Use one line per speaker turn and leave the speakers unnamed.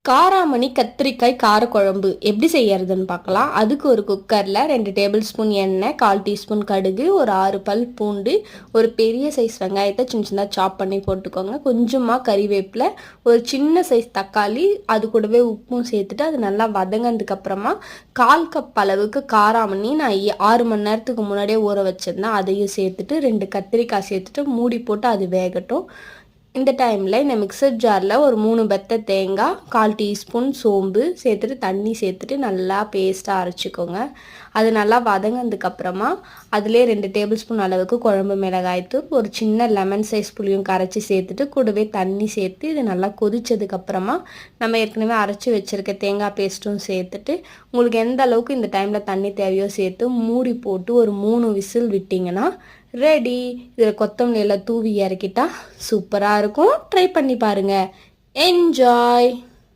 காராமணி கத்திரிக்காய் காரக்குழம்பு எப்படி செய்யறதுன்னு பார்க்கலாம். அதுக்கு ஒரு குக்கரில் 2 டேபிள் ஸ்பூன் எண்ணெய், 1/4 டீஸ்பூன் கடுகு, ஒரு 6 பல் பூண்டு, ஒரு பெரிய சைஸ் வெங்காயத்தை சின்ன சின்னதாக சாப் பண்ணி போட்டுக்கோங்க. கொஞ்சமாக கறிவேப்பிலை, ஒரு சின்ன சைஸ் தக்காளி, அது கூடவே உப்பும் சேர்த்துட்டு அது நல்லா வதங்கினதுக்கப்புறமா 1/4 கப் அளவுக்கு காராமணி நான் 6 மணி நேரத்துக்கு முன்னாடியே ஊற வச்சிருந்தேன், அதையும் சேர்த்துட்டு 2 கத்திரிக்காய் சேர்த்துட்டு மூடி போட்டு அது வேகட்டும். இந்த டைமில் இந்த மிக்சர் ஜாரில் ஒரு 3 பெத்த தேங்காய், 1/4 டீஸ்பூன் சோம்பு சேர்த்துட்டு தண்ணி சேர்த்துட்டு நல்லா பேஸ்ட்டாக அரைச்சிக்கோங்க. அது நல்லா வதங்கினதுக்கப்புறமா அதிலே 2 டேபிள் ஸ்பூன் அளவுக்கு குழம்பு மிளகாய்த்தூள், ஒரு சின்ன லெமன் சைஸ் புளியும் கரைச்சி சேர்த்துட்டு கூடவே தண்ணி சேர்த்து இது நல்லா கொதிச்சதுக்கப்புறமா நம்ம ஏற்கனவே அரைச்சி வச்சுருக்க தேங்காய் பேஸ்ட்டும் சேர்த்துட்டு உங்களுக்கு எந்த அளவுக்கு இந்த டைமில் தண்ணி தேவையோ சேர்த்து மூடி போட்டு ஒரு 3 விசில் விட்டிங்கன்னா ரெடி. இதில் கொத்தமல்லி எல்லாம் தூவி இறக்கிட்டா சூப்பராக இருக்கும். ட்ரை பண்ணி பாருங்கள். என்ஜாய்.